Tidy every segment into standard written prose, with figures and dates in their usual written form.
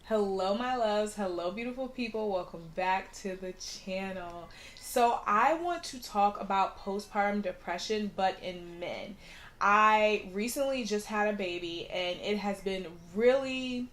Hello, my loves. Hello, beautiful people. Welcome back to the channel. So, I want to talk about postpartum depression, but in men. I recently just had a baby, and it has been really,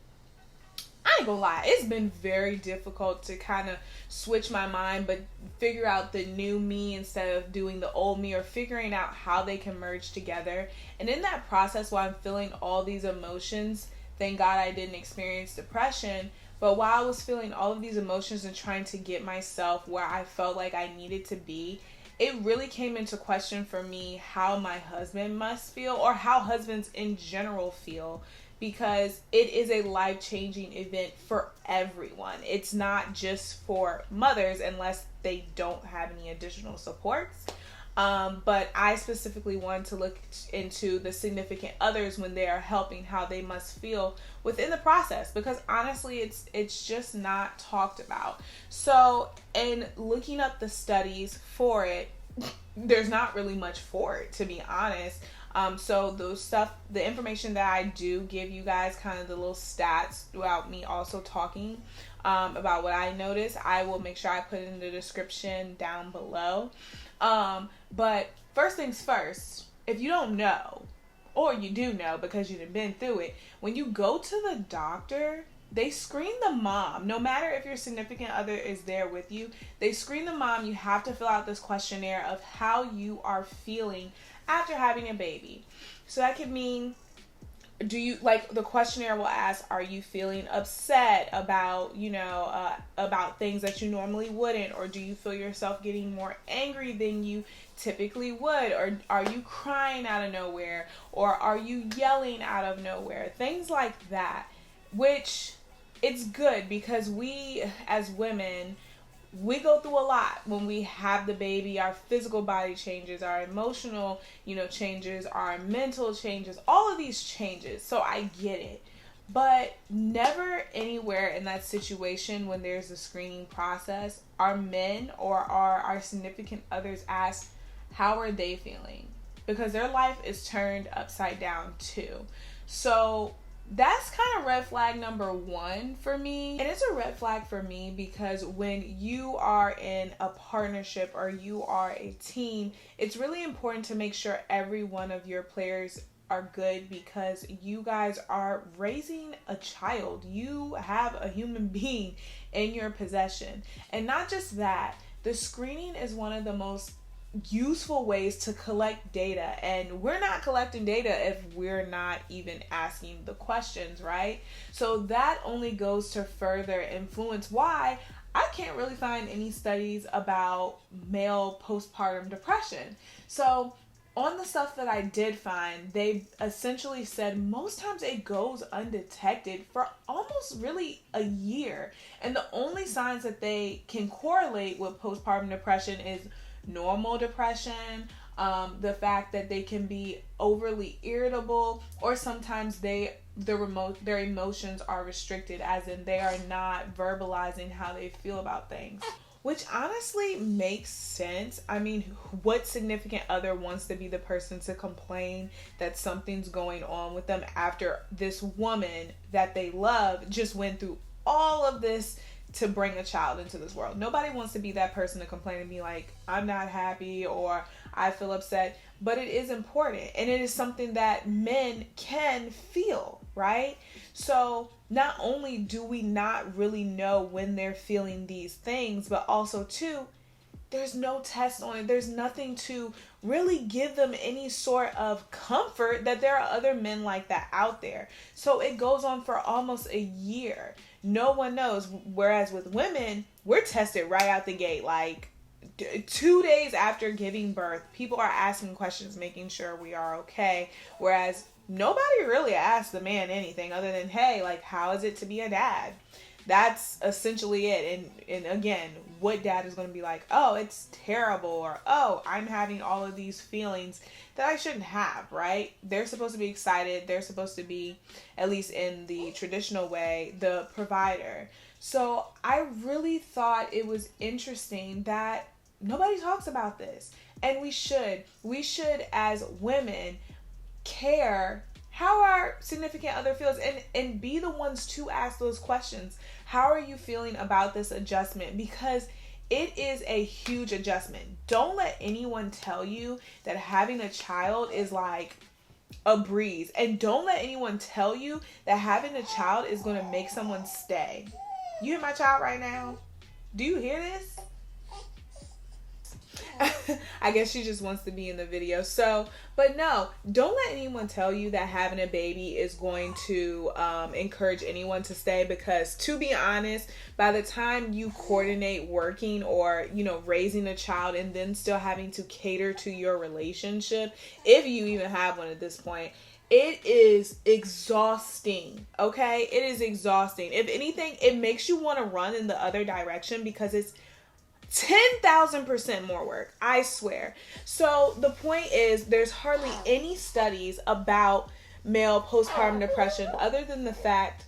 I ain't gonna lie, it's been very difficult to kind of switch my mind, but figure out the new me instead of doing the old me, or figuring out how they can merge together. And in that process, while I'm feeling all these emotions, thank God I didn't experience depression. But while I was feeling all of these emotions and trying to get myself where I felt like I needed to be, it really came into question for me how my husband must feel, or how husbands in general feel, because it is a life-changing event for everyone. It's not just for mothers unless they don't have any additional supports. But I specifically wanted to look into the significant others when they are helping, how they must feel within the process, because honestly it's just not talked about. So in looking up the studies for it, there's not really much for it, to be honest. So the information that I do give you guys, kind of the little stats throughout me also talking about what I noticed, I will make sure I put it in the description down below. But first things first, if you don't know, or you do know because you've been through it, when you go to the doctor, they screen the mom. No matter if your significant other is there with you, they screen the mom. You have to fill out this questionnaire of how you are feeling after having a baby. So that could mean, the questionnaire will ask, are you feeling upset about, about things that you normally wouldn't, or do you feel yourself getting more angry than you typically would, or are you crying out of nowhere, or are you yelling out of nowhere, things like that. Which, it's good because we as women, we go through a lot when we have the baby. Our physical body changes, our emotional, changes, our mental changes, all of these changes. So I get it. But never anywhere in that situation when there's a screening process are men or are our significant others asked how are they feeling, because their life is turned upside down too. So that's kind of red flag number one for me. And it's a red flag for me because when you are in a partnership or you are a team, it's really important to make sure every one of your players are good, because you guys are raising a child. You have a human being in your possession. And not just that, the screening is one of the most useful ways to collect data, and we're not collecting data if we're not even asking the questions, right? So that only goes to further influence why I can't really find any studies about male postpartum depression. So on the stuff that I did find, they essentially said most times it goes undetected for almost really a year, and the only signs that they can correlate with postpartum depression is normal depression, the fact that they can be overly irritable, or sometimes their emotions are restricted, as in they are not verbalizing how they feel about things. Which honestly makes sense. I mean, what significant other wants to be the person to complain that something's going on with them after this woman that they love just went through all of this to bring a child into this world? Nobody wants to be that person to complain and be like, I'm not happy or I feel upset. But it is important, and it is something that men can feel, right? So not only do we not really know when they're feeling these things, but also too, there's no test on it. There's nothing to really give them any sort of comfort that there are other men like that out there. So it goes on for almost a year. No one knows. Whereas with women, we're tested right out the gate. Like 2 days after giving birth, people are asking questions, making sure we are okay. Whereas nobody really asks the man anything other than, hey, like, how is it to be a dad? That's essentially it. And again, what dad is going to be like, oh, it's terrible, or oh, I'm having all of these feelings that I shouldn't have, right? They're supposed to be excited. They're supposed to be, at least in the traditional way, the provider. So I really thought it was interesting that nobody talks about this. And we should as women care how our significant other feels, and be the ones to ask those questions. How are you feeling about this adjustment? Because it is a huge adjustment. Don't let anyone tell you that having a child is like a breeze. And don't let anyone tell you that having a child is going to make someone stay. You hear my child right now? Do you hear this? I guess she just wants to be in the video. So, but no, don't let anyone tell you that having a baby is going to encourage anyone to stay, because to be honest, by the time you coordinate working or, you know, raising a child and then still having to cater to your relationship, if you even have one at this point, it is exhausting, okay? It is exhausting. If anything, it makes you want to run in the other direction because it's 10,000% more work, I swear. So the point is, there's hardly any studies about male postpartum depression other than the fact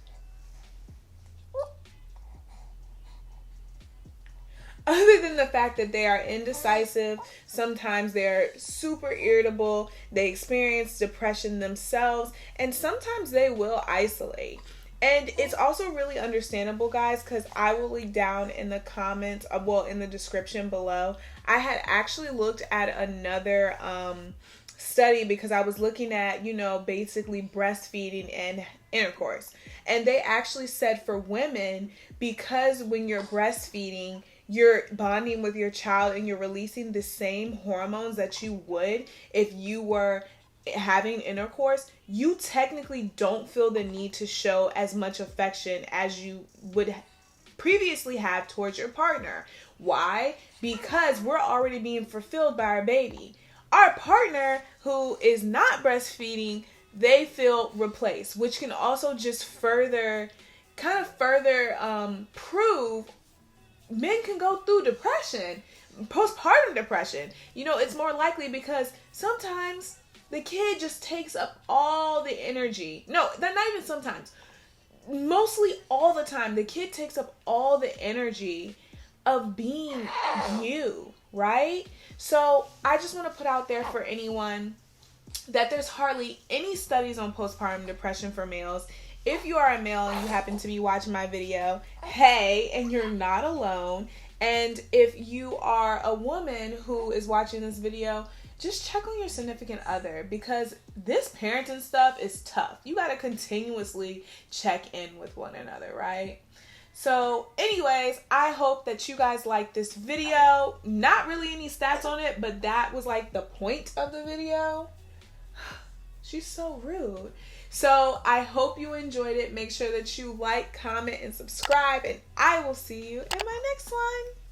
that they are indecisive. Sometimes they're super irritable, they experience depression themselves, and sometimes they will isolate. And it's also really understandable, guys, because I will leave down in the comments, in the description below, I had actually looked at another study because I was looking at, you know, basically breastfeeding and intercourse. And they actually said for women, because when you're breastfeeding, you're bonding with your child and you're releasing the same hormones that you would if you were having intercourse, you technically don't feel the need to show as much affection as you would previously have towards your partner. Why? Because we're already being fulfilled by our baby. Our partner who is not breastfeeding, they feel replaced, which can also just further prove men can go through depression, postpartum depression. You know, it's more likely because sometimes the kid just takes up all the energy. No, not even sometimes. Mostly all the time, the kid takes up all the energy of being you, right? So I just want to put out there for anyone that there's hardly any studies on postpartum depression for males. If you are a male and you happen to be watching my video, hey, and you're not alone. And if you are a woman who is watching this video, just check on your significant other, because this parenting stuff is tough. You got to continuously check in with one another, right? So anyways, I hope that you guys like this video. Not really any stats on it, but that was like the point of the video. She's so rude. So I hope you enjoyed it. Make sure that you like, comment, and subscribe, and I will see you in my next one.